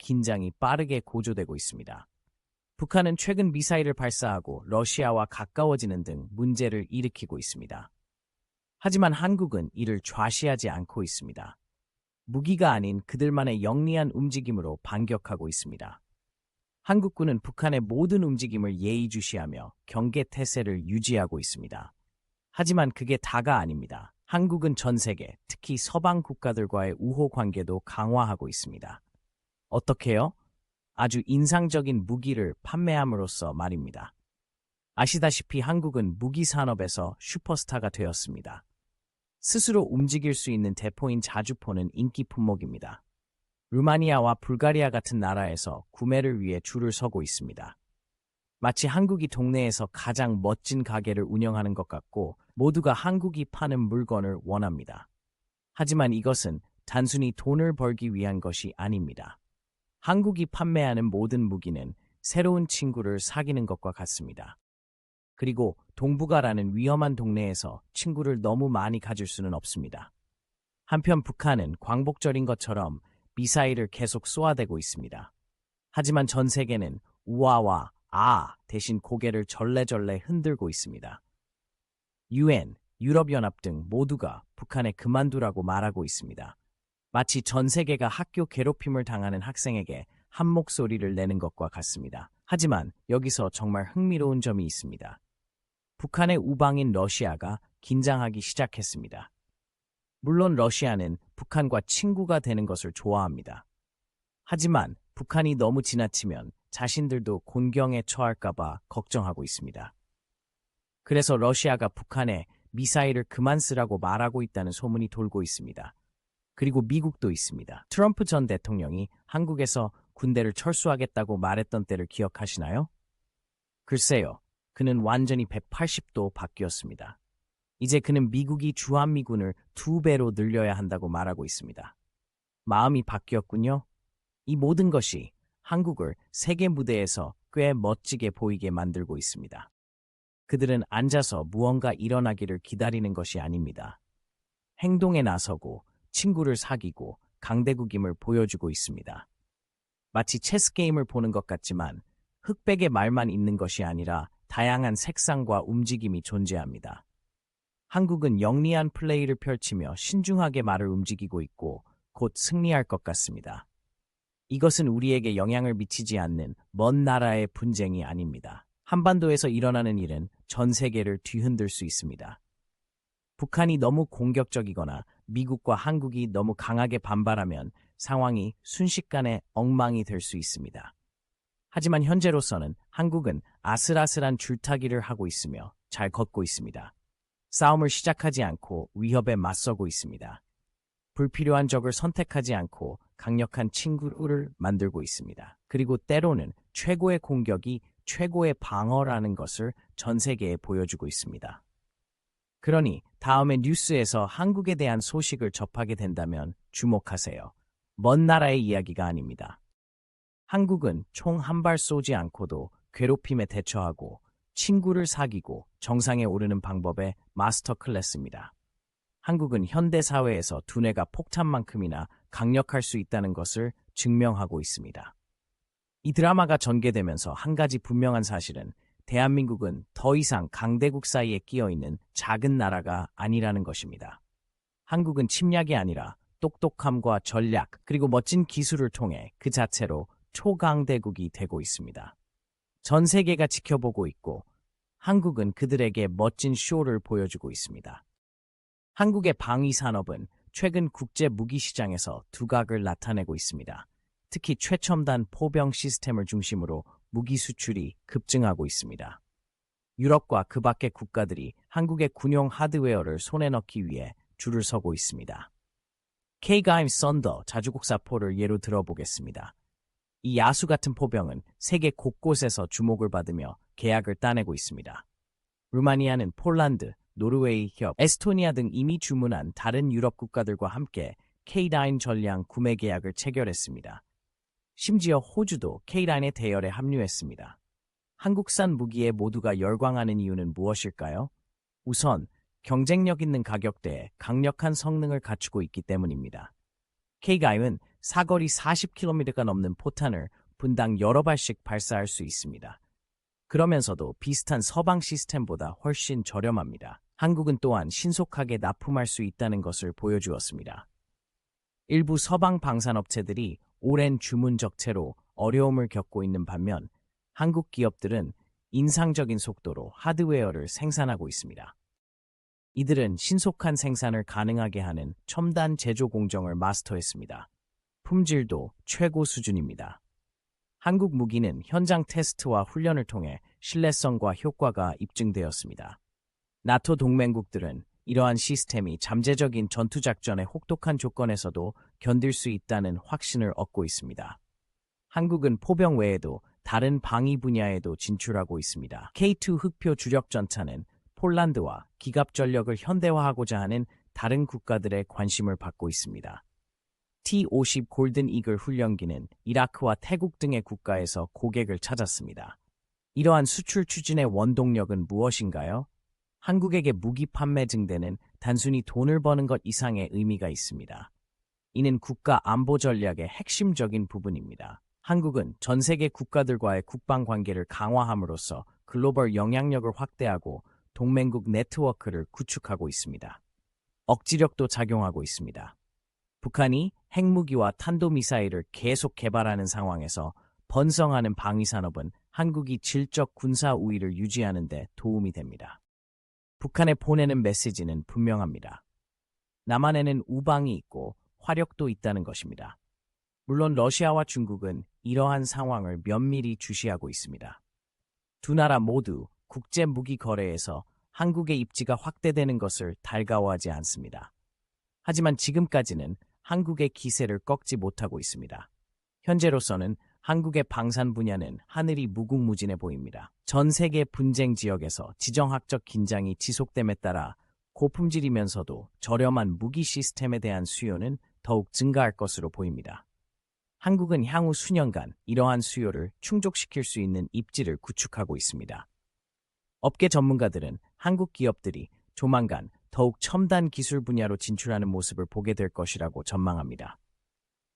긴장이 빠르게 고조되고 있습니다. 북한은 최근 미사일을 발사하고 러시아와 가까워지는 등 문제를 일으키고 있습니다. 하지만 한국은 이를 좌시하지 않고 있습니다. 무기가 아닌 그들만의 영리한 움직임으로 반격하고 있습니다. 한국군은 북한의 모든 움직임을 예의주시하며 경계태세를 유지하고 있습니다. 하지만 그게 다가 아닙니다. 한국은 전 세계, 특히 서방 국가들과의 우호 관계도 강화하고 있습니다. 어떻게요? 아주 인상적인 무기를 판매함으로써 말입니다. 아시다시피 한국은 무기 산업에서 슈퍼스타가 되었습니다. 스스로 움직일 수 있는 대포인 자주포는 인기 품목입니다. 루마니아와 불가리아 같은 나라에서 구매를 위해 줄을 서고 있습니다. 마치 한국이 동네에서 가장 멋진 가게를 운영하는 것 같고 모두가 한국이 파는 물건을 원합니다. 하지만 이것은 단순히 돈을 벌기 위한 것이 아닙니다. 한국이 판매하는 모든 무기는 새로운 친구를 사귀는 것과 같습니다. 그리고 동북아라는 위험한 동네에서 친구를 너무 많이 가질 수는 없습니다. 한편 북한은 광복절인 것처럼 미사일을 계속 쏘아대고 있습니다. 하지만 전 세계는 우아와 대신 고개를 절레절레 흔들고 있습니다. UN, 유럽연합 등 모두가 북한에 그만두라고 말하고 있습니다. 마치 전 세계가 학교 괴롭힘을 당하는 학생에게 한 목소리를 내는 것과 같습니다. 하지만 여기서 정말 흥미로운 점이 있습니다. 북한의 우방인 러시아가 긴장하기 시작했습니다. 물론 러시아는 북한과 친구가 되는 것을 좋아합니다. 하지만 북한이 너무 지나치면 자신들도 곤경에 처할까봐 걱정하고 있습니다. 그래서 러시아가 북한에 미사일을 그만 쓰라고 말하고 있다는 소문이 돌고 있습니다. 그리고 미국도 있습니다. 트럼프 전 대통령이 한국에서 군대를 철수하겠다고 말했던 때를 기억하시나요? 글쎄요, 그는 완전히 180도 바뀌었습니다. 이제 그는 미국이 주한미군을 2배로 늘려야 한다고 말하고 있습니다. 마음이 바뀌었군요. 이 모든 것이 한국을 세계 무대에서 꽤 멋지게 보이게 만들고 있습니다. 그들은 앉아서 무언가 일어나기를 기다리는 것이 아닙니다. 행동에 나서고 친구를 사귀고 강대국임을 보여주고 있습니다. 마치 체스 게임을 보는 것 같지만 흑백의 말만 있는 것이 아니라 다양한 색상과 움직임이 존재합니다. 한국은 영리한 플레이를 펼치며 신중하게 말을 움직이고 있고 곧 승리할 것 같습니다. 이것은 우리에게 영향을 미치지 않는 먼 나라의 분쟁이 아닙니다. 한반도에서 일어나는 일은 전 세계를 뒤흔들 수 있습니다. 북한이 너무 공격적이거나 미국과 한국이 너무 강하게 반발하면 상황이 순식간에 엉망이 될 수 있습니다. 하지만 현재로서는 한국은 아슬아슬한 줄타기를 하고 있으며 잘 걷고 있습니다. 싸움을 시작하지 않고 위협에 맞서고 있습니다. 불필요한 적을 선택하지 않고 강력한 친구를 만들고 있습니다. 그리고 때로는 최고의 공격이 최고의 방어라는 것을 전 세계에 보여주고 있습니다. 그러니 다음에 뉴스에서 한국에 대한 소식을 접하게 된다면 주목하세요. 먼 나라의 이야기가 아닙니다. 한국은 총 한 발 쏘지 않고도 괴롭힘에 대처하고 친구를 사귀고 정상에 오르는 방법의 마스터 클래스입니다. 한국은 현대 사회에서 두뇌가 폭탄만큼이나 강력할 수 있다는 것을 증명하고 있습니다. 이 드라마가 전개되면서 한 가지 분명한 사실은 대한민국은 더 이상 강대국 사이에 끼어있는 작은 나라가 아니라는 것입니다. 한국은 침략이 아니라 똑똑함과 전략 그리고 멋진 기술을 통해 그 자체로 초강대국이 되고 있습니다. 전 세계가 지켜보고 있고 한국은 그들에게 멋진 쇼를 보여주고 있습니다. 한국의 방위 산업은 최근 국제 무기 시장에서 두각을 나타내고 있습니다. 특히 최첨단 포병 시스템을 중심으로 무기 수출이 급증하고 있습니다. 유럽과 그 밖의 국가들이 한국의 군용 하드웨어를 손에 넣기 위해 줄을 서고 있습니다. K-가임 썬더 자주국사포를 예로 들어보겠습니다. 이 야수 같은 포병은 세계 곳곳에서 주목을 받으며 계약을 따내고 있습니다. 루마니아는 폴란드, 노르웨이 협, 에스토니아 등 이미 주문한 다른 유럽 국가들과 함께 K-9 전량 구매 계약을 체결했습니다. 심지어 호주도 K-9의 대열에 합류했습니다. 한국산 무기에 모두가 열광하는 이유는 무엇일까요? 우선 경쟁력 있는 가격대에 강력한 성능을 갖추고 있기 때문입니다. K-9은 사거리 40km가 넘는 포탄을 분당 여러 발씩 발사할 수 있습니다. 그러면서도 비슷한 서방 시스템보다 훨씬 저렴합니다. 한국은 또한 신속하게 납품할 수 있다는 것을 보여주었습니다. 일부 서방 방산업체들이 오랜 주문 적체로 어려움을 겪고 있는 반면 한국 기업들은 인상적인 속도로 하드웨어를 생산하고 있습니다. 이들은 신속한 생산을 가능하게 하는 첨단 제조 공정을 마스터했습니다. 품질도 최고 수준입니다. 한국 무기는 현장 테스트와 훈련을 통해 신뢰성과 효과가 입증되었습니다. 나토 동맹국들은 이러한 시스템이 잠재적인 전투작전의 혹독한 조건에서도 견딜 수 있다는 확신을 얻고 있습니다. 한국은 포병 외에도 다른 방위 분야에도 진출하고 있습니다. K2 흑표 주력 전차는 폴란드와 기갑 전력을 현대화하고자 하는 다른 국가들의 관심을 받고 있습니다. T-50 골든 이글 훈련기는 이라크와 태국 등의 국가에서 고객을 찾았습니다. 이러한 수출 추진의 원동력은 무엇인가요? 한국에게 무기 판매 증대는 단순히 돈을 버는 것 이상의 의미가 있습니다. 이는 국가 안보 전략의 핵심적인 부분입니다. 한국은 전 세계 국가들과의 국방 관계를 강화함으로써 글로벌 영향력을 확대하고 동맹국 네트워크를 구축하고 있습니다. 억지력도 작용하고 있습니다. 북한이 핵무기와 탄도미사일을 계속 개발하는 상황에서 번성하는 방위산업은 한국이 질적 군사 우위를 유지하는 데 도움이 됩니다. 북한에 보내는 메시지는 분명합니다. 남한에는 우방이 있고 화력도 있다는 것입니다. 물론 러시아와 중국은 이러한 상황을 면밀히 주시하고 있습니다. 두 나라 모두 국제 무기 거래에서 한국의 입지가 확대되는 것을 달가워하지 않습니다. 하지만 지금까지는 한국의 기세를 꺾지 못하고 있습니다. 현재로서는 한국의 방산 분야는 하늘이 무궁무진해 보입니다. 전 세계 분쟁 지역에서 지정학적 긴장이 지속됨에 따라 고품질이면서도 저렴한 무기 시스템에 대한 수요는 더욱 증가할 것으로 보입니다. 한국은 향후 수년간 이러한 수요를 충족시킬 수 있는 입지를 구축하고 있습니다. 업계 전문가들은 한국 기업들이 조만간 더욱 첨단 기술 분야로 진출하는 모습을 보게 될 것이라고 전망합니다.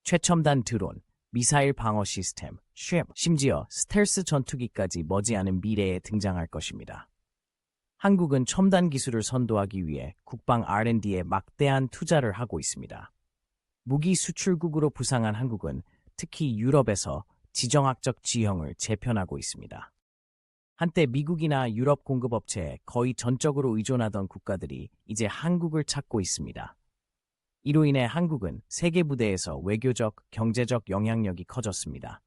최첨단 드론, 미사일 방어 시스템, 심지어 스텔스 전투기까지 머지않은 미래에 등장할 것입니다. 한국은 첨단 기술을 선도하기 위해 국방 R&D에 막대한 투자를 하고 있습니다. 무기 수출국으로 부상한 한국은 특히 유럽에서 지정학적 지형을 재편하고 있습니다. 한때 미국이나 유럽 공급업체에 거의 전적으로 의존하던 국가들이 이제 한국을 찾고 있습니다. 이로 인해 한국은 세계 무대에서 외교적, 경제적 영향력이 커졌습니다.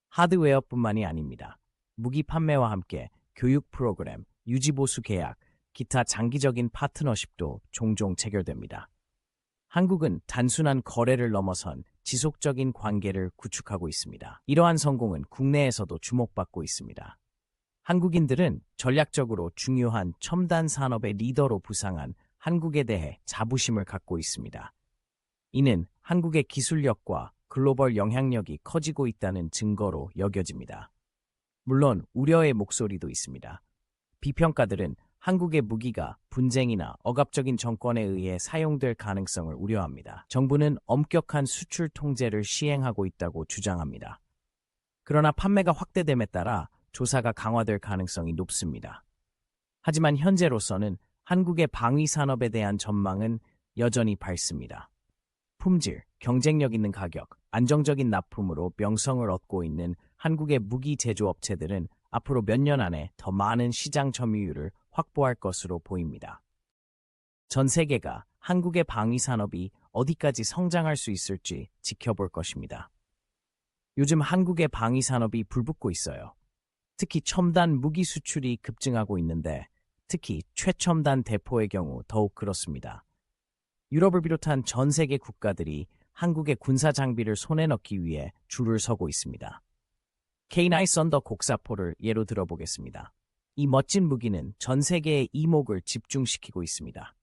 하드웨어뿐만이 아닙니다. 무기 판매와 함께 교육 프로그램, 유지보수 계약, 기타 장기적인 파트너십도 종종 체결됩니다. 한국은 단순한 거래를 넘어선 지속적인 관계를 구축하고 있습니다. 이러한 성공은 국내에서도 주목받고 있습니다. 한국인들은 전략적으로 중요한 첨단 산업의 리더로 부상한 한국에 대해 자부심을 갖고 있습니다. 이는 한국의 기술력과 글로벌 영향력이 커지고 있다는 증거로 여겨집니다. 물론 우려의 목소리도 있습니다. 비평가들은 한국의 무기가 분쟁이나 억압적인 정권에 의해 사용될 가능성을 우려합니다. 정부는 엄격한 수출 통제를 시행하고 있다고 주장합니다. 그러나 판매가 확대됨에 따라 조사가 강화될 가능성이 높습니다. 하지만 현재로서는 한국의 방위 산업에 대한 전망은 여전히 밝습니다. 품질, 경쟁력 있는 가격, 안정적인 납품으로 명성을 얻고 있는 한국의 무기 제조업체들은 앞으로 몇 년 안에 더 많은 시장 점유율을 확보할 것으로 보입니다. 전 세계가 한국의 방위 산업이 어디까지 성장할 수 있을지 지켜볼 것입니다. 요즘 한국의 방위 산업이 불붙고 있어요. 특히 첨단 무기 수출이 급증하고 있는데 특히 최첨단 대포의 경우 더욱 그렇습니다. 유럽을 비롯한 전 세계 국가들이 한국의 군사 장비를 손에 넣기 위해 줄을 서고 있습니다. K9 썬더 곡사포를 예로 들어보겠습니다. 이 멋진 무기는 전 세계의 이목을 집중시키고 있습니다.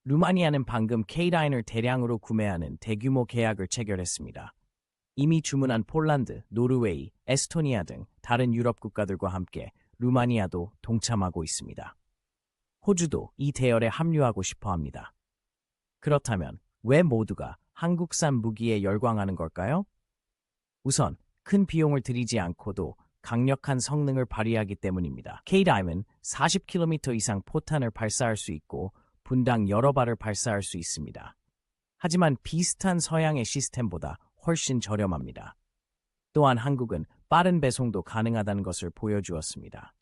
루마니아는 방금 K9을 대량으로 구매하는 대규모 계약을 체결했습니다. 이미 주문한 폴란드, 노르웨이, 에스토니아 등 다른 유럽 국가들과 함께 루마니아도 동참하고 있습니다. 호주도 이 대열에 합류하고 싶어 합니다. 그렇다면 왜 모두가 한국산 무기에 열광하는 걸까요? 우선 큰 비용을 들이지 않고도 강력한 성능을 발휘하기 때문입니다. K-DIM은 40km 이상 포탄을 발사할 수 있고 분당 여러 발을 발사할 수 있습니다. 하지만 비슷한 서양의 시스템보다 훨씬 저렴합니다. 또한 한국은 빠른 배송도 가능하다는 것을 보여주었습니다.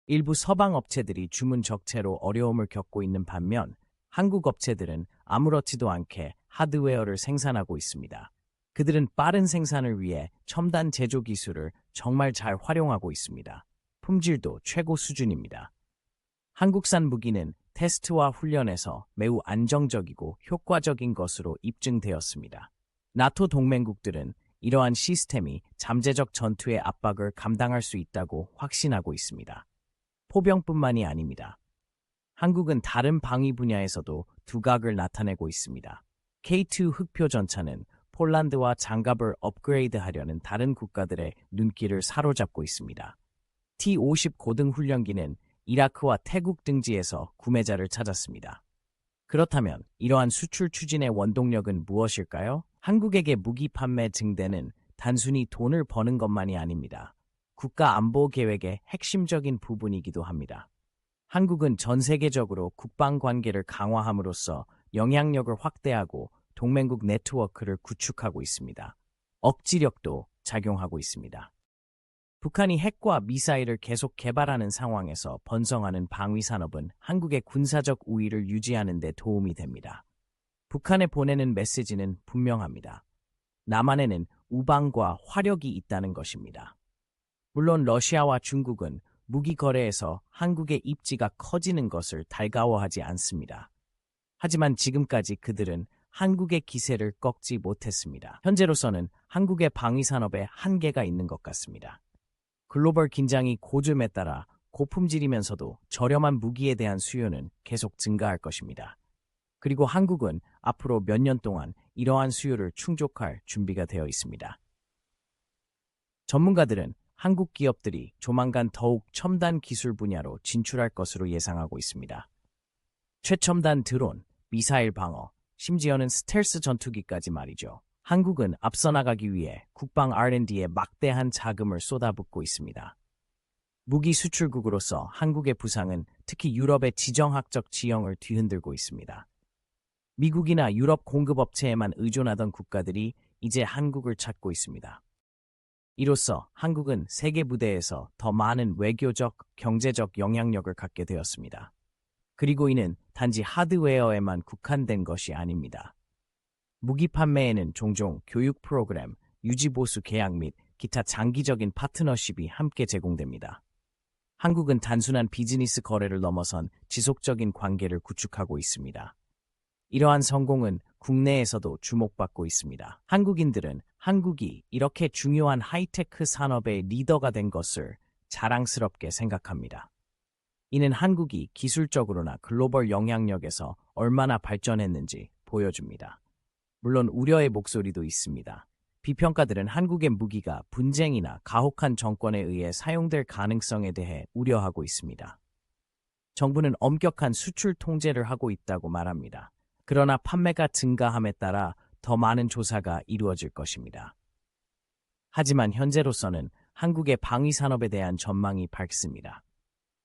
일부 서방 업체들이 주문 적체로 어려움을 겪고 있는 반면 한국 업체들은 아무렇지도 않게 하드웨어를 생산하고 있습니다. 그들은 빠른 생산을 위해 첨단 제조 기술을 정말 잘 활용하고 있습니다. 품질도 최고 수준입니다. 한국산 무기는 테스트와 훈련에서 매우 안정적이고 효과적인 것으로 입증되었습니다. 나토 동맹국들은 이러한 시스템이 잠재적 전투의 압박을 감당할 수 있다고 확신하고 있습니다. 포병뿐만이 아닙니다. 한국은 다른 방위 분야에서도 두각을 나타내고 있습니다. K2 흑표 전차는 폴란드와 장갑을 업그레이드하려는 다른 국가들의 눈길을 사로잡고 있습니다. T-50 고등 훈련기는 이라크와 태국 등지에서 구매자를 찾았습니다. 그렇다면 이러한 수출 추진의 원동력은 무엇일까요? 한국에게 무기 판매 증대는 단순히 돈을 버는 것만이 아닙니다. 국가 안보 계획의 핵심적인 부분이기도 합니다. 한국은 전 세계적으로 국방 관계를 강화함으로써 영향력을 확대하고 동맹국 네트워크를 구축하고 있습니다. 억지력도 작용하고 있습니다. 북한이 핵과 미사일을 계속 개발하는 상황에서 번성하는 방위 산업은 한국의 군사적 우위를 유지하는 데 도움이 됩니다. 북한에 보내는 메시지는 분명합니다. 남한에는 우방과 화력이 있다는 것입니다. 물론 러시아와 중국은 무기 거래에서 한국의 입지가 커지는 것을 달가워하지 않습니다. 하지만 지금까지 그들은 한국의 기세를 꺾지 못했습니다. 현재로서는 한국의 방위 산업에 한계가 있는 것 같습니다. 글로벌 긴장이 고점에 따라 고품질이면서도 저렴한 무기에 대한 수요는 계속 증가할 것입니다. 그리고 한국은 앞으로 몇 년 동안 이러한 수요를 충족할 준비가 되어 있습니다. 전문가들은 한국 기업들이 조만간 더욱 첨단 기술 분야로 진출할 것으로 예상하고 있습니다. 최첨단 드론, 미사일 방어, 심지어는 스텔스 전투기까지 말이죠. 한국은 앞서 나가기 위해 국방 R&D에 막대한 자금을 쏟아붓고 있습니다. 무기 수출국으로서 한국의 부상은 특히 유럽의 지정학적 지형을 뒤흔들고 있습니다. 미국이나 유럽 공급업체에만 의존하던 국가들이 이제 한국을 찾고 있습니다. 이로써 한국은 세계 무대에서 더 많은 외교적, 경제적 영향력을 갖게 되었습니다. 그리고 이는 단지 하드웨어에만 국한된 것이 아닙니다. 무기 판매에는 종종 교육 프로그램, 유지보수 계약 및 기타 장기적인 파트너십이 함께 제공됩니다. 한국은 단순한 비즈니스 거래를 넘어선 지속적인 관계를 구축하고 있습니다. 이러한 성공은 국내에서도 주목받고 있습니다. 한국인들은 한국이 이렇게 중요한 하이테크 산업의 리더가 된 것을 자랑스럽게 생각합니다. 이는 한국이 기술적으로나 글로벌 영향력에서 얼마나 발전했는지 보여줍니다. 물론 우려의 목소리도 있습니다. 비평가들은 한국의 무기가 분쟁이나 가혹한 정권에 의해 사용될 가능성에 대해 우려하고 있습니다. 정부는 엄격한 수출 통제를 하고 있다고 말합니다. 그러나 판매가 증가함에 따라 더 많은 조사가 이루어질 것입니다. 하지만 현재로서는 한국의 방위 산업에 대한 전망이 밝습니다.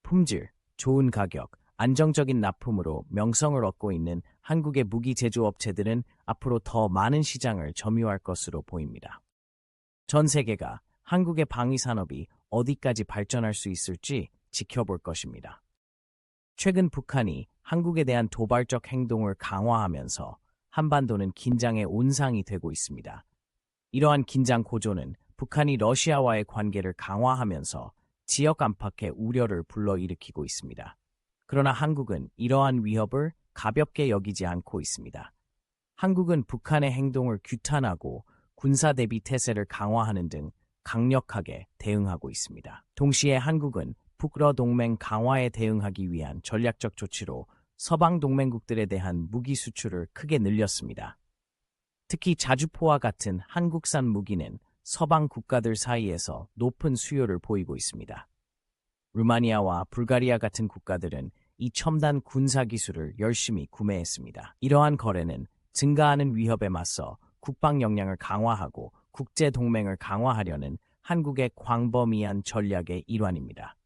품질, 좋은 가격, 안정적인 납품으로 명성을 얻고 있는 한국의 무기 제조업체들은 앞으로 더 많은 시장을 점유할 것으로 보입니다. 전 세계가 한국의 방위 산업이 어디까지 발전할 수 있을지 지켜볼 것입니다. 최근 북한이 한국에 대한 도발적 행동을 강화하면서 한반도는 긴장의 온상이 되고 있습니다. 이러한 긴장 고조는 북한이 러시아와의 관계를 강화하면서 지역 안팎의 우려를 불러일으키고 있습니다. 그러나 한국은 이러한 위협을 가볍게 여기지 않고 있습니다. 한국은 북한의 행동을 규탄하고 군사 대비 태세를 강화하는 등 강력하게 대응하고 있습니다. 동시에 한국은 북러 동맹 강화에 대응하기 위한 전략적 조치로 서방 동맹국들에 대한 무기 수출을 크게 늘렸습니다. 특히 자주포와 같은 한국산 무기는 서방 국가들 사이에서 높은 수요를 보이고 있습니다. 루마니아와 불가리아 같은 국가들은 이 첨단 군사 기술을 열심히 구매했습니다. 이러한 거래는 증가하는 위협에 맞서 국방 역량을 강화하고 국제 동맹을 강화하려는 한국의 광범위한 전략의 일환입니다.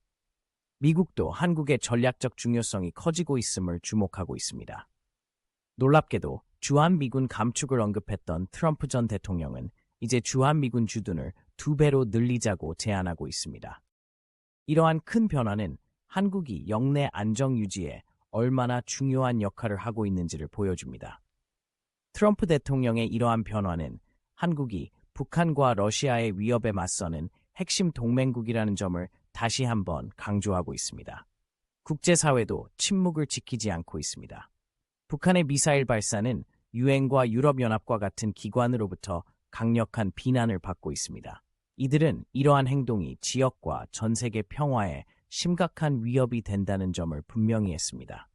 미국도 한국의 전략적 중요성이 커지고 있음을 주목하고 있습니다. 놀랍게도 주한미군 감축을 언급했던 트럼프 전 대통령은 이제 주한미군 주둔을 2배로 늘리자고 제안하고 있습니다. 이러한 큰 변화는 한국이 영내 안정 유지에 얼마나 중요한 역할을 하고 있는지를 보여줍니다. 트럼프 대통령의 이러한 변화는 한국이 북한과 러시아의 위협에 맞서는 핵심 동맹국이라는 점을 다시 한번 강조하고 있습니다. 국제사회도 침묵을 지키지 않고 있습니다. 북한의 미사일 발사는 유엔과 유럽연합과 같은 기관으로부터 강력한 비난을 받고 있습니다. 이들은 이러한 행동이 지역과 전 세계 평화에 심각한 위협이 된다는 점을 분명히 했습니다.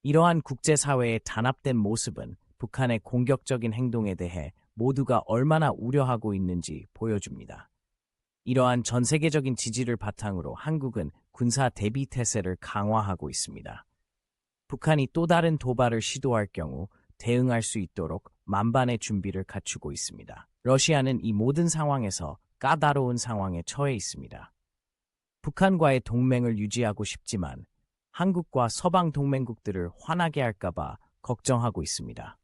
이러한 국제사회의 단합된 모습은 북한의 공격적인 행동에 대해 모두가 얼마나 우려하고 있는지 보여줍니다. 이러한 전 세계적인 지지를 바탕으로 한국은 군사 대비 태세를 강화하고 있습니다. 북한이 또 다른 도발을 시도할 경우 대응할 수 있도록 만반의 준비를 갖추고 있습니다. 러시아는 이 모든 상황에서 까다로운 상황에 처해 있습니다. 북한과의 동맹을 유지하고 싶지만 한국과 서방 동맹국들을 화나게 할까봐 걱정하고 있습니다.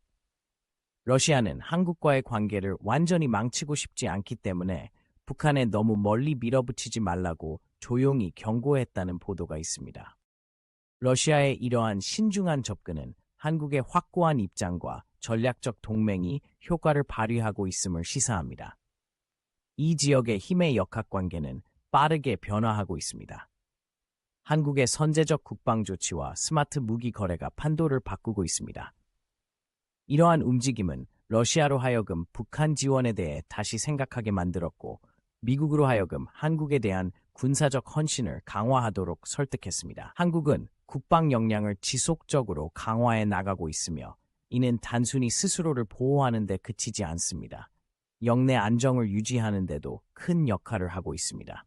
러시아는 한국과의 관계를 완전히 망치고 싶지 않기 때문에 북한에 너무 멀리 밀어붙이지 말라고 조용히 경고했다는 보도가 있습니다. 러시아의 이러한 신중한 접근은 한국의 확고한 입장과 전략적 동맹이 효과를 발휘하고 있음을 시사합니다. 이 지역의 힘의 역학관계는 빠르게 변화하고 있습니다. 한국의 선제적 국방 조치와 스마트 무기 거래가 판도를 바꾸고 있습니다. 이러한 움직임은 러시아로 하여금 북한 지원에 대해 다시 생각하게 만들었고 미국으로 하여금 한국에 대한 군사적 헌신을 강화하도록 설득했습니다. 한국은 국방 역량을 지속적으로 강화해 나가고 있으며 이는 단순히 스스로를 보호하는 데 그치지 않습니다. 영내 안정을 유지하는 데도 큰 역할을 하고 있습니다.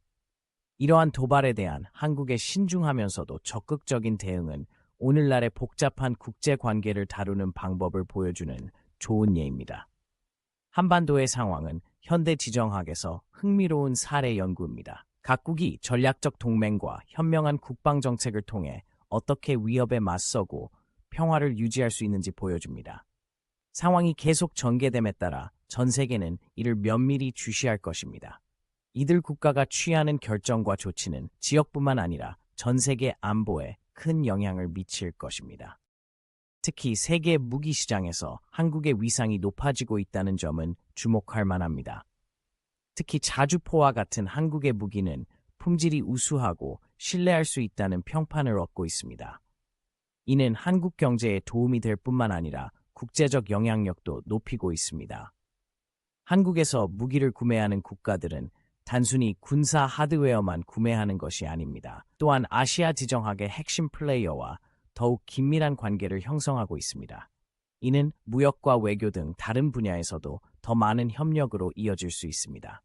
이러한 도발에 대한 한국의 신중하면서도 적극적인 대응은 오늘날의 복잡한 국제 관계를 다루는 방법을 보여주는 좋은 예입니다. 한반도의 상황은 현대 지정학에서 흥미로운 사례 연구입니다. 각국이 전략적 동맹과 현명한 국방 정책을 통해 어떻게 위협에 맞서고 평화를 유지할 수 있는지 보여줍니다. 상황이 계속 전개됨에 따라 전 세계는 이를 면밀히 주시할 것입니다. 이들 국가가 취하는 결정과 조치는 지역뿐만 아니라 전 세계 안보에 큰 영향을 미칠 것입니다. 특히 세계 무기 시장에서 한국의 위상이 높아지고 있다는 점은 주목할 만합니다. 특히 자주포와 같은 한국의 무기는 품질이 우수하고 신뢰할 수 있다는 평판을 얻고 있습니다. 이는 한국 경제에 도움이 될 뿐만 아니라 국제적 영향력도 높이고 있습니다. 한국에서 무기를 구매하는 국가들은 단순히 군사 하드웨어만 구매하는 것이 아닙니다. 또한 아시아 지정학의 핵심 플레이어와 더욱 긴밀한 관계를 형성하고 있습니다. 이는 무역과 외교 등 다른 분야에서도 더 많은 협력으로 이어질 수 있습니다.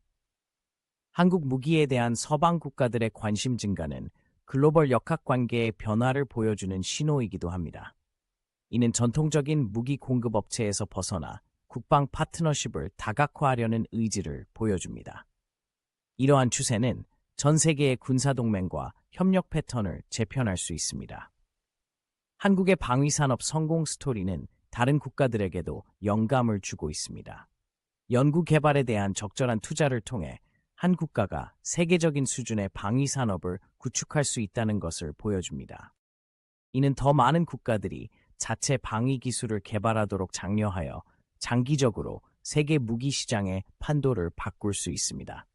한국 무기에 대한 서방 국가들의 관심 증가는 글로벌 역학관계의 변화를 보여주는 신호이기도 합니다. 이는 전통적인 무기 공급 업체에서 벗어나 국방 파트너십을 다각화하려는 의지를 보여줍니다. 이러한 추세는 전 세계의 군사동맹과 협력 패턴을 재편할 수 있습니다. 한국의 방위산업 성공 스토리는 다른 국가들에게도 영감을 주고 있습니다. 연구개발에 대한 적절한 투자를 통해 한 국가가 세계적인 수준의 방위산업을 구축할 수 있다는 것을 보여줍니다. 이는 더 많은 국가들이 자체 방위 기술을 개발하도록 장려하여 장기적으로 세계 무기 시장의 판도를 바꿀 수 있습니다.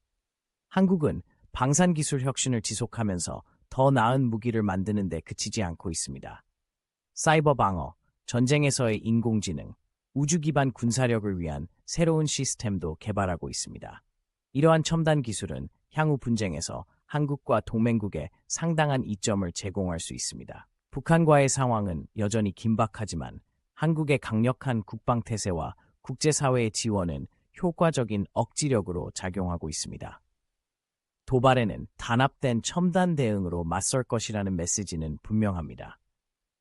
한국은 방산기술 혁신을 지속하면서 더 나은 무기를 만드는 데 그치지 않고 있습니다. 사이버 방어, 전쟁에서의 인공지능, 우주 기반 군사력을 위한 새로운 시스템도 개발하고 있습니다. 이러한 첨단 기술은 향후 분쟁에서 한국과 동맹국에 상당한 이점을 제공할 수 있습니다. 북한과의 상황은 여전히 긴박하지만 한국의 강력한 국방태세와 국제사회의 지원은 효과적인 억지력으로 작용하고 있습니다. 도발에는 단합된 첨단 대응으로 맞설 것이라는 메시지는 분명합니다.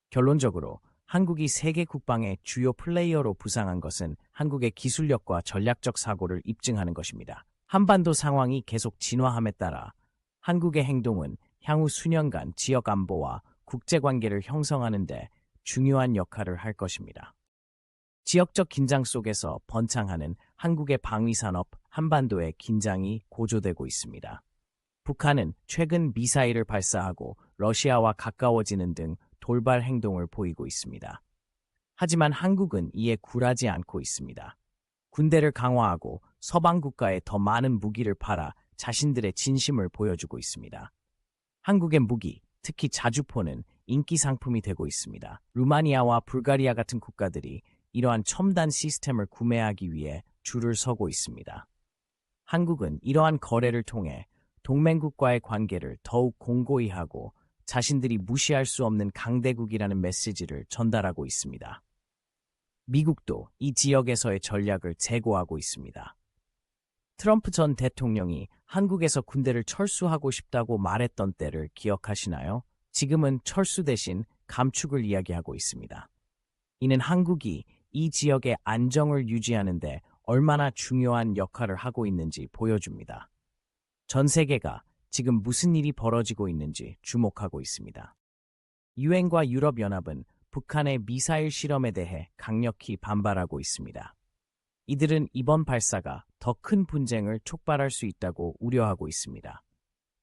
결론적으로 한국이 세계 국방의 주요 플레이어로 부상한 것은 한국의 기술력과 전략적 사고를 입증하는 것입니다. 한반도 상황이 계속 진화함에 따라 한국의 행동은 향후 수년간 지역 안보와 국제관계를 형성하는 데 중요한 역할을 할 것입니다. 지역적 긴장 속에서 번창하는 한국의 방위산업 한반도의 긴장이 고조되고 있습니다. 북한은 최근 미사일을 발사하고 러시아와 가까워지는 등 돌발 행동을 보이고 있습니다. 하지만 한국은 이에 굴하지 않고 있습니다. 군대를 강화하고 서방 국가에 더 많은 무기를 팔아 자신들의 진심을 보여주고 있습니다. 한국의 무기, 특히 자주포는 인기 상품이 되고 있습니다. 루마니아와 불가리아 같은 국가들이 이러한 첨단 시스템을 구매하기 위해 줄을 서고 있습니다. 한국은 이러한 거래를 통해 동맹국과의 관계를 더욱 공고히 하고 자신들이 무시할 수 없는 강대국이라는 메시지를 전달하고 있습니다. 미국도 이 지역에서의 전략을 재고하고 있습니다. 트럼프 전 대통령이 한국에서 군대를 철수하고 싶다고 말했던 때를 기억하시나요? 지금은 철수 대신 감축을 이야기하고 있습니다. 이는 한국이 이 지역의 안정을 유지하는 데 얼마나 중요한 역할을 하고 있는지 보여줍니다. 전 세계가 지금 무슨 일이 벌어지고 있는지 주목하고 있습니다. 유엔과 유럽연합은 북한의 미사일 실험에 대해 강력히 반발하고 있습니다. 이들은 이번 발사가 더 큰 분쟁을 촉발할 수 있다고 우려하고 있습니다.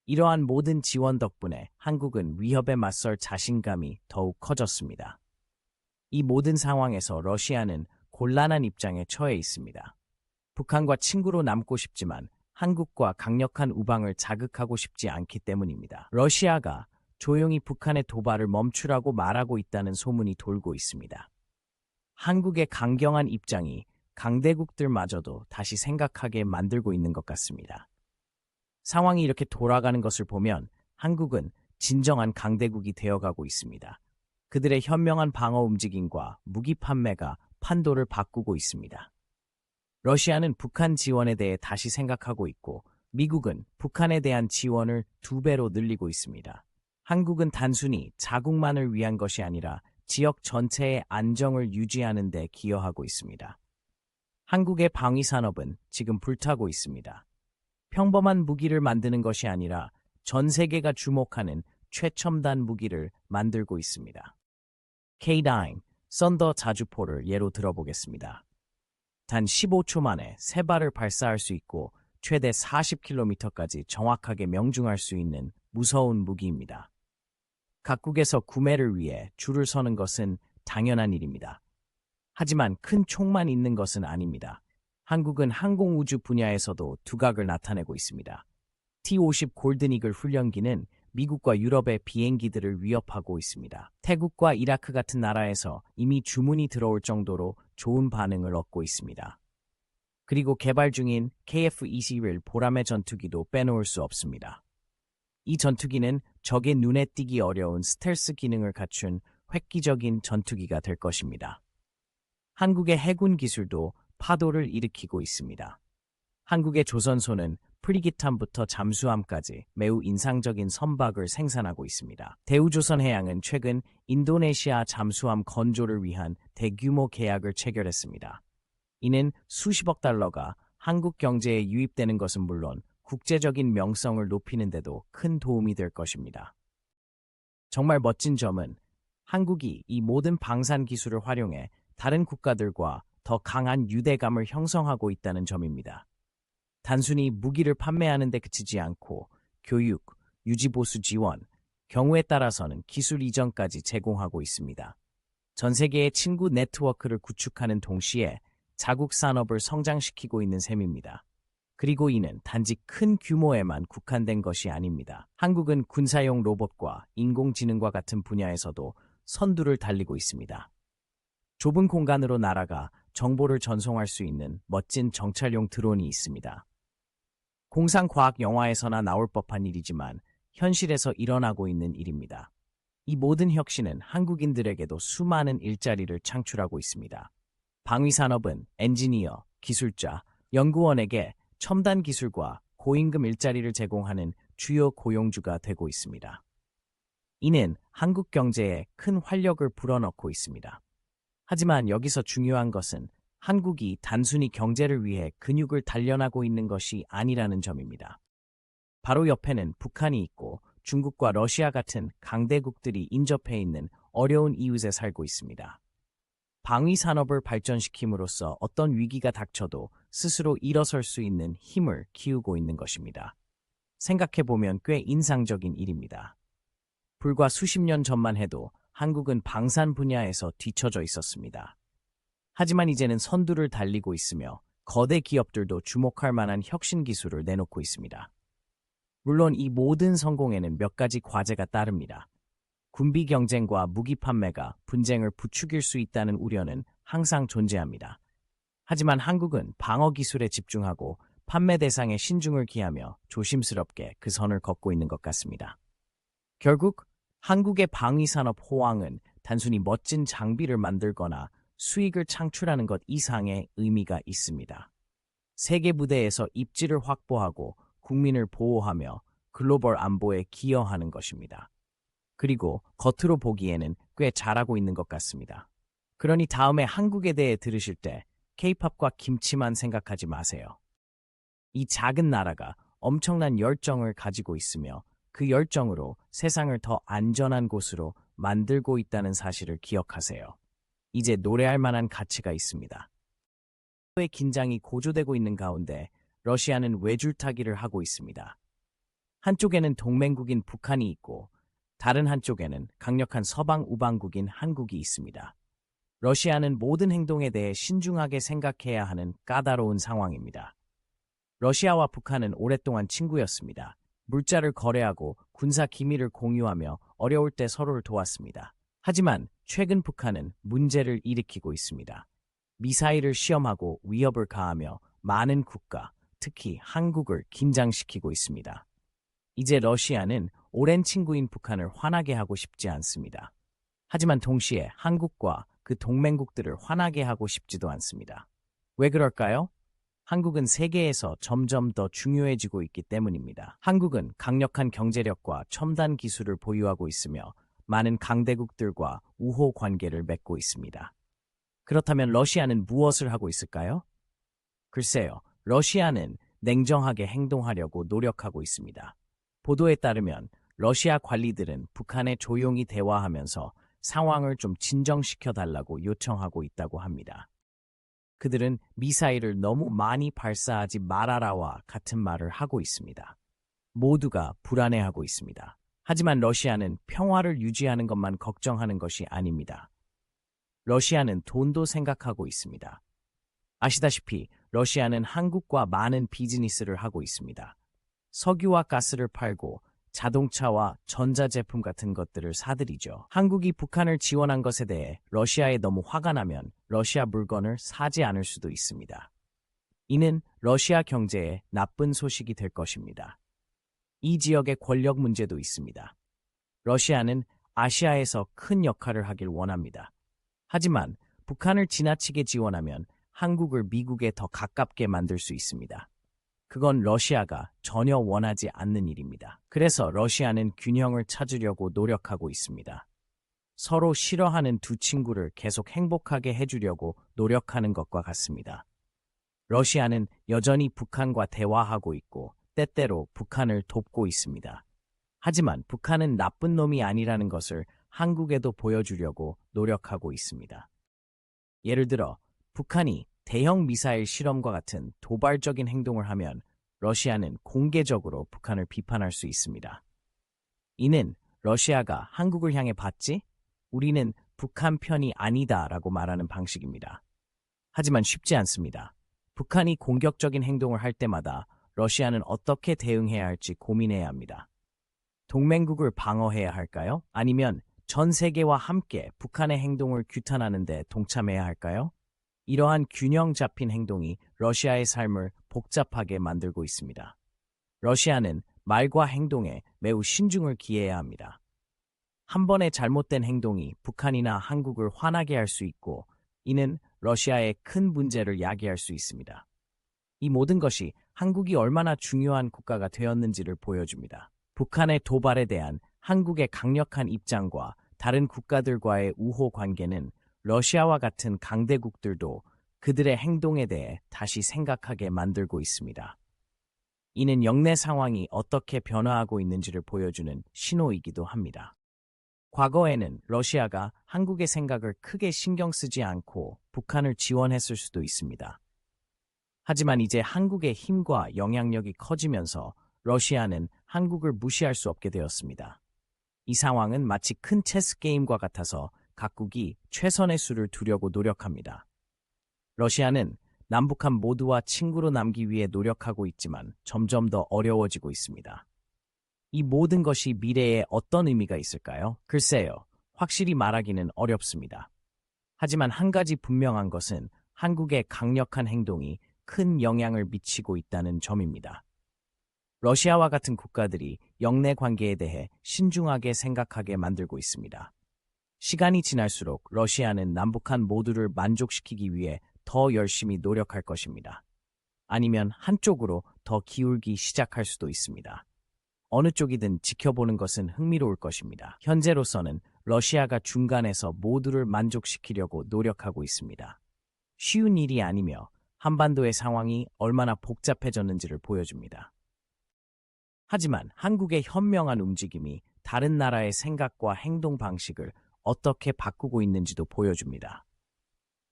이러한 모든 지원 덕분에 한국은 위협에 맞설 자신감이 더욱 커졌습니다. 이 모든 상황에서 러시아는 곤란한 입장에 처해 있습니다. 북한과 친구로 남고 싶지만 한국과 강력한 우방을 자극하고 싶지 않기 때문입니다. 러시아가 조용히 북한의 도발을 멈추라고 말하고 있다는 소문이 돌고 있습니다. 한국의 강경한 입장이 강대국들마저도 다시 생각하게 만들고 있는 것 같습니다. 상황이 이렇게 돌아가는 것을 보면 한국은 진정한 강대국이 되어가고 있습니다. 그들의 현명한 방어 움직임과 무기 판매가 판도를 바꾸고 있습니다. 러시아는 북한 지원에 대해 다시 생각하고 있고 미국은 북한에 대한 지원을 2배로 늘리고 있습니다. 한국은 단순히 자국만을 위한 것이 아니라 지역 전체의 안정을 유지하는 데 기여하고 있습니다. 한국의 방위산업은 지금 불타고 있습니다. 평범한 무기를 만드는 것이 아니라 전 세계가 주목하는 최첨단 무기를 만들고 있습니다. K9, 썬더 자주포를 예로 들어보겠습니다. 단 15초 만에 3발을 발사할 수 있고 최대 40km까지 정확하게 명중할 수 있는 무서운 무기입니다. 각국에서 구매를 위해 줄을 서는 것은 당연한 일입니다. 하지만 큰 총만 있는 것은 아닙니다. 한국은 항공우주 분야에서도 두각을 나타내고 있습니다. T-50 골든이글 훈련기는 미국과 유럽의 비행기들을 위협하고 있습니다. 태국과 이라크 같은 나라에서 이미 주문이 들어올 정도로 좋은 반응을 얻고 있습니다. 그리고 개발 중인 KF-21 보라매 전투기도 빼놓을 수 없습니다. 이 전투기는 적의 눈에 띄기 어려운 스텔스 기능을 갖춘 획기적인 전투기가 될 것입니다. 한국의 해군 기술도 파도를 일으키고 있습니다. 한국의 조선소는 프리기탄부터 잠수함까지 매우 인상적인 선박을 생산하고 있습니다. 대우조선해양은 최근 인도네시아 잠수함 건조를 위한 대규모 계약을 체결했습니다. 이는 수십억 달러가 한국 경제에 유입되는 것은 물론 국제적인 명성을 높이는 데도 큰 도움이 될 것입니다. 정말 멋진 점은 한국이 이 모든 방산 기술을 활용해 다른 국가들과 더 강한 유대감을 형성하고 있다는 점입니다. 단순히 무기를 판매하는 데 그치지 않고 교육, 유지보수 지원, 경우에 따라서는 기술 이전까지 제공하고 있습니다. 전 세계의 친구 네트워크를 구축하는 동시에 자국 산업을 성장시키고 있는 셈입니다. 그리고 이는 단지 큰 규모에만 국한된 것이 아닙니다. 한국은 군사용 로봇과 인공지능과 같은 분야에서도 선두를 달리고 있습니다. 좁은 공간으로 날아가 정보를 전송할 수 있는 멋진 정찰용 드론이 있습니다. 공상과학 영화에서나 나올 법한 일이지만 현실에서 일어나고 있는 일입니다. 이 모든 혁신은 한국인들에게도 수많은 일자리를 창출하고 있습니다. 방위산업은 엔지니어, 기술자, 연구원에게 첨단 기술과 고임금 일자리를 제공하는 주요 고용주가 되고 있습니다. 이는 한국 경제에 큰 활력을 불어넣고 있습니다. 하지만 여기서 중요한 것은 한국이 단순히 경제를 위해 근육을 단련하고 있는 것이 아니라는 점입니다. 바로 옆에는 북한이 있고 중국과 러시아 같은 강대국들이 인접해 있는 어려운 이웃에 살고 있습니다. 방위 산업을 발전시킴으로써 어떤 위기가 닥쳐도 스스로 일어설 수 있는 힘을 키우고 있는 것입니다. 생각해보면 꽤 인상적인 일입니다. 불과 수십 년 전만 해도 한국은 방산 분야에서 뒤처져 있었습니다. 하지만 이제는 선두를 달리고 있으며 거대 기업들도 주목할 만한 혁신 기술을 내놓고 있습니다. 물론 이 모든 성공에는 몇 가지 과제가 따릅니다. 군비 경쟁과 무기 판매가 분쟁을 부추길 수 있다는 우려는 항상 존재합니다. 하지만 한국은 방어 기술에 집중하고 판매 대상에 신중을 기하며 조심스럽게 그 선을 걷고 있는 것 같습니다. 결국 한국의 방위산업 호황은 단순히 멋진 장비를 만들거나 수익을 창출하는 것 이상의 의미가 있습니다. 세계 무대에서 입지를 확보하고 국민을 보호하며 글로벌 안보에 기여하는 것입니다. 그리고 겉으로 보기에는 꽤 잘하고 있는 것 같습니다. 그러니 다음에 한국에 대해 들으실 때 K-팝과 김치만 생각하지 마세요. 이 작은 나라가 엄청난 열정을 가지고 있으며 그 열정으로 세상을 더 안전한 곳으로 만들고 있다는 사실을 기억하세요. 이제 노래할 만한 가치가 있습니다. 의 긴장이 고조되고 있는 가운데 러시아는 외줄타기를 하고 있습니다. 한쪽에는 동맹국인 북한이 있고 다른 한쪽에는 강력한 서방 우방국인 한국이 있습니다. 러시아는 모든 행동에 대해 신중하게 생각해야 하는 까다로운 상황입니다. 러시아와 북한은 오랫동안 친구였습니다. 물자를 거래하고 군사 기밀을 공유하며 어려울 때 서로를 도왔습니다. 하지만 최근 북한은 문제를 일으키고 있습니다. 미사일을 시험하고 위협을 가하며 많은 국가, 특히 한국을 긴장시키고 있습니다. 이제 러시아는 오랜 친구인 북한을 화나게 하고 싶지 않습니다. 하지만 동시에 한국과 그 동맹국들을 화나게 하고 싶지도 않습니다. 왜 그럴까요? 한국은 세계에서 점점 더 중요해지고 있기 때문입니다. 한국은 강력한 경제력과 첨단 기술을 보유하고 있으며 많은 강대국들과 우호 관계를 맺고 있습니다. 그렇다면 러시아는 무엇을 하고 있을까요? 글쎄요, 러시아는 냉정하게 행동하려고 노력하고 있습니다. 보도에 따르면 러시아 관리들은 북한에 조용히 대화하면서 상황을 좀 진정시켜달라고 요청하고 있다고 합니다. 그들은 미사일을 너무 많이 발사하지 말아라와 같은 말을 하고 있습니다. 모두가 불안해하고 있습니다. 하지만 러시아는 평화를 유지하는 것만 걱정하는 것이 아닙니다. 러시아는 돈도 생각하고 있습니다. 아시다시피 러시아는 한국과 많은 비즈니스를 하고 있습니다. 석유와 가스를 팔고 자동차와 전자제품 같은 것들을 사들이죠. 한국이 북한을 지원한 것에 대해 러시아에 너무 화가 나면 러시아 물건을 사지 않을 수도 있습니다. 이는 러시아 경제에 나쁜 소식이 될 것입니다. 이 지역의 권력 문제도 있습니다. 러시아는 아시아에서 큰 역할을 하길 원합니다. 하지만 북한을 지나치게 지원하면 한국을 미국에 더 가깝게 만들 수 있습니다. 그건 러시아가 전혀 원하지 않는 일입니다. 그래서 러시아는 균형을 찾으려고 노력하고 있습니다. 서로 싫어하는 두 친구를 계속 행복하게 해주려고 노력하는 것과 같습니다. 러시아는 여전히 북한과 대화하고 있고 때때로 북한을 돕고 있습니다. 하지만 북한은 나쁜 놈이 아니라는 것을 한국에도 보여주려고 노력하고 있습니다. 예를 들어 북한이 대형 미사일 실험과 같은 도발적인 행동을 하면 러시아는 공개적으로 북한을 비판할 수 있습니다. 이는 러시아가 한국을 향해 봤지? 우리는 북한 편이 아니다라고 말하는 방식입니다. 하지만 쉽지 않습니다. 북한이 공격적인 행동을 할 때마다 러시아는 어떻게 대응해야 할지 고민해야 합니다. 동맹국을 방어해야 할까요? 아니면 전 세계와 함께 북한의 행동을 규탄하는 데 동참해야 할까요? 이러한 균형 잡힌 행동이 러시아의 삶을 복잡하게 만들고 있습니다. 러시아는 말과 행동에 매우 신중을 기해야 합니다. 한 번의 잘못된 행동이 북한이나 한국을 화나게 할 수 있고 이는 러시아의 큰 문제를 야기할 수 있습니다. 이 모든 것이 한국이 얼마나 중요한 국가가 되었는지를 보여줍니다. 북한의 도발에 대한 한국의 강력한 입장과 다른 국가들과의 우호 관계는 러시아와 같은 강대국들도 그들의 행동에 대해 다시 생각하게 만들고 있습니다. 이는 영내 상황이 어떻게 변화하고 있는지를 보여주는 신호이기도 합니다. 과거에는 러시아가 한국의 생각을 크게 신경 쓰지 않고 북한을 지원했을 수도 있습니다. 하지만 이제 한국의 힘과 영향력이 커지면서 러시아는 한국을 무시할 수 없게 되었습니다. 이 상황은 마치 큰 체스 게임과 같아서 각국이 최선의 수를 두려고 노력합니다. 러시아는 남북한 모두와 친구로 남기 위해 노력하고 있지만 점점 더 어려워지고 있습니다. 이 모든 것이 미래에 어떤 의미가 있을까요? 글쎄요, 확실히 말하기는 어렵습니다. 하지만 한 가지 분명한 것은 한국의 강력한 행동이 큰 영향을 미치고 있다는 점입니다. 러시아와 같은 국가들이 영내 관계에 대해 신중하게 생각하게 만들고 있습니다. 시간이 지날수록 러시아는 남북한 모두를 만족시키기 위해 더 열심히 노력할 것입니다. 아니면 한쪽으로 더 기울기 시작할 수도 있습니다. 어느 쪽이든 지켜보는 것은 흥미로울 것입니다. 현재로서는 러시아가 중간에서 모두를 만족시키려고 노력하고 있습니다. 쉬운 일이 아니며 한반도의 상황이 얼마나 복잡해졌는지를 보여줍니다. 하지만 한국의 현명한 움직임이 다른 나라의 생각과 행동 방식을 어떻게 바꾸고 있는지도 보여줍니다.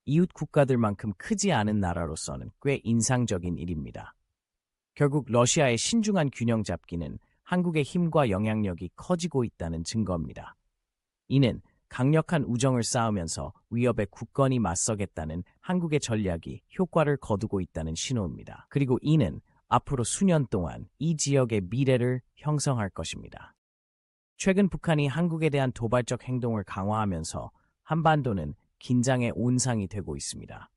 이웃 국가들만큼 크지 않은 나라로서는 꽤 인상적인 일입니다. 결국 러시아의 신중한 균형 잡기는 한국의 힘과 영향력이 커지고 있다는 증거입니다. 이는 강력한 우정을 쌓으면서 위협에 굳건히 맞서겠다는 한국의 전략이 효과를 거두고 있다는 신호입니다. 그리고 이는 앞으로 수년 동안 이 지역의 미래를 형성할 것입니다. 최근 북한이 한국에 대한 도발적 행동을 강화하면서 한반도는 긴장의 온상이 되고 있습니다.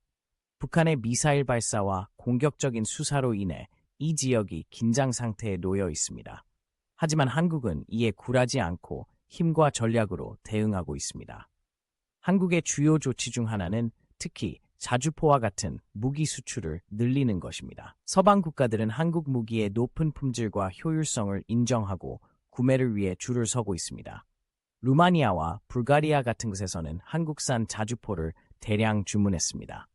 북한의 미사일 발사와 공격적인 수사로 인해 이 지역이 긴장 상태에 놓여 있습니다. 하지만 한국은 이에 굴하지 않고 힘과 전략으로 대응하고 있습니다. 한국의 주요 조치 중 하나는 특히 자주포와 같은 무기 수출을 늘리는 것입니다. 서방 국가들은 한국 무기의 높은 품질과 효율성을 인정하고 구매를 위해 줄을 서고 있습니다. 루마니아와 불가리아 같은 곳에서는 한국산 자주포를 대량 주문했습니다.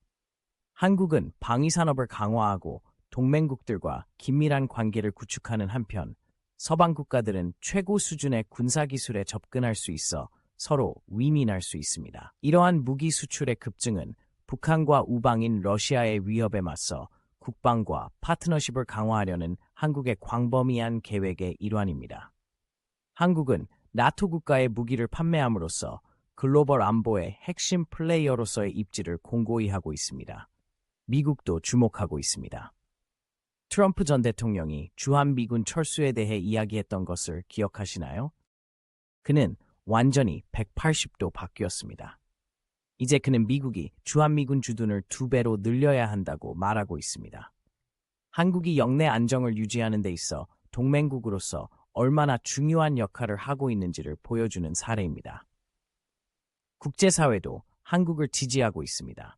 한국은 방위산업을 강화하고 동맹국들과 긴밀한 관계를 구축하는 한편 서방 국가들은 최고 수준의 군사기술에 접근할 수 있어 서로 위민할 수 있습니다. 이러한 무기 수출의 급증은 북한과 우방인 러시아의 위협에 맞서 국방과 파트너십을 강화하려는 한국의 광범위한 계획의 일환입니다. 한국은 나토 국가의 무기를 판매함으로써 글로벌 안보의 핵심 플레이어로서의 입지를 공고히 하고 있습니다. 미국도 주목하고 있습니다. 트럼프 전 대통령이 주한미군 철수에 대해 이야기했던 것을 기억하시나요? 그는 완전히 180도 바뀌었습니다. 이제 그는 미국이 주한미군 주둔을 2배로 늘려야 한다고 말하고 있습니다. 한국이 영내 안정을 유지하는 데 있어 동맹국으로서 얼마나 중요한 역할을 하고 있는지를 보여주는 사례입니다. 국제사회도 한국을 지지하고 있습니다.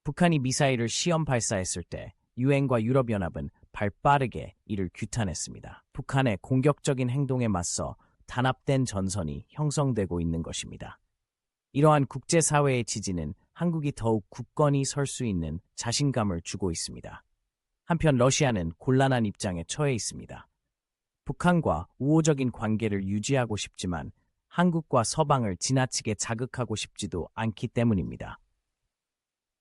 북한이 미사일을 시험 발사했을 때 유엔과 유럽연합은 발빠르게 이를 규탄했습니다. 북한의 공격적인 행동에 맞서 단합된 전선이 형성되고 있는 것입니다. 이러한 국제사회의 지지는 한국이 더욱 굳건히 설 수 있는 자신감을 주고 있습니다. 한편 러시아는 곤란한 입장에 처해 있습니다. 북한과 우호적인 관계를 유지하고 싶지만 한국과 서방을 지나치게 자극하고 싶지도 않기 때문입니다.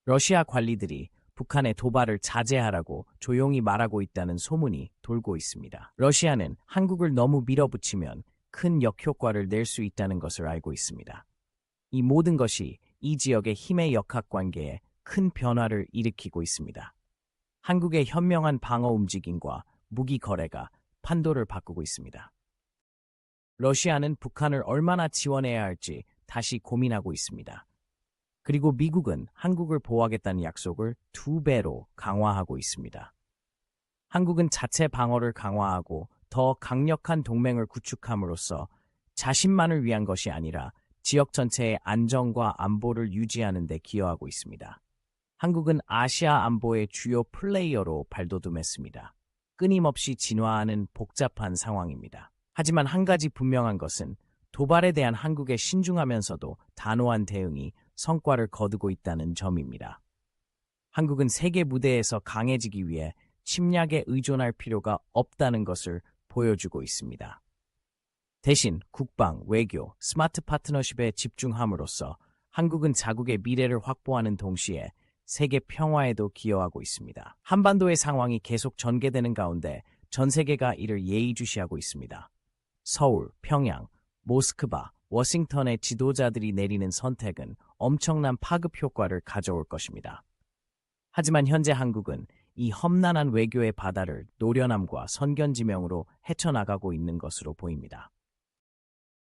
러시아 관리들이 북한의 도발을 자제하라고 조용히 말하고 있다는 소문이 돌고 있습니다. 러시아는 한국을 너무 밀어붙이면 큰 역효과를 낼 수 있다는 것을 알고 있습니다. 이 모든 것이 이 지역의 힘의 역학관계에 큰 변화를 일으키고 있습니다. 한국의 현명한 방어 움직임과 무기 거래가 판도를 바꾸고 있습니다. 러시아는 북한을 얼마나 지원해야 할지 다시 고민하고 있습니다. 그리고 미국은 한국을 보호하겠다는 약속을 2배로 강화하고 있습니다. 한국은 자체 방어를 강화하고 더 강력한 동맹을 구축함으로써 자신만을 위한 것이 아니라 지역 전체의 안정과 안보를 유지하는 데 기여하고 있습니다. 한국은 아시아 안보의 주요 플레이어로 발돋움했습니다. 끊임없이 진화하는 복잡한 상황입니다. 하지만 한 가지 분명한 것은 도발에 대한 한국의 신중하면서도 단호한 대응이 성과를 거두고 있다는 점입니다. 한국은 세계 무대에서 강해지기 위해 침략에 의존할 필요가 없다는 것을 보여주고 있습니다. 대신 국방, 외교, 스마트 파트너십에 집중함으로써 한국은 자국의 미래를 확보하는 동시에 세계 평화에도 기여하고 있습니다. 한반도의 상황이 계속 전개되는 가운데 전 세계가 이를 예의주시하고 있습니다. 서울, 평양, 모스크바, 워싱턴의 지도자들이 내리는 선택은 엄청난 파급 효과를 가져올 것입니다. 하지만 현재 한국은 이 험난한 외교의 바다를 노련함과 선견지명으로 헤쳐나가고 있는 것으로 보입니다.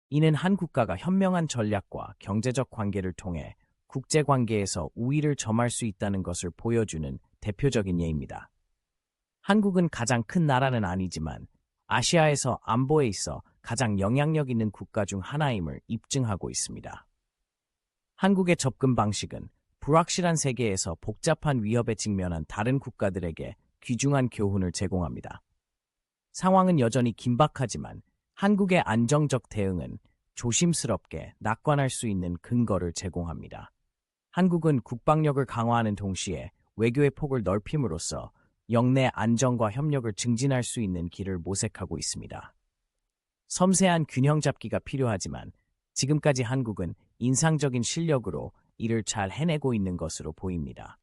이는 한 국가가 현명한 전략과 경제적 관계를 통해 국제관계에서 우위를 점할 수 있다는 것을 보여주는 대표적인 예입니다. 한국은 가장 큰 나라는 아니지만 아시아에서 안보에 있어 가장 영향력 있는 국가 중 하나임을 입증하고 있습니다. 한국의 접근 방식은 불확실한 세계에서 복잡한 위협에 직면한 다른 국가들에게 귀중한 교훈을 제공합니다. 상황은 여전히 긴박하지만 한국의 안정적 대응은 조심스럽게 낙관할 수 있는 근거를 제공합니다. 한국은 국방력을 강화하는 동시에 외교의 폭을 넓힘으로써 영내 안정과 협력을 증진할 수 있는 길을 모색하고 있습니다. 섬세한 균형 잡기가 필요하지만 지금까지 한국은 인상적인 실력으로 이를 잘 해내고 있는 것으로 보입니다.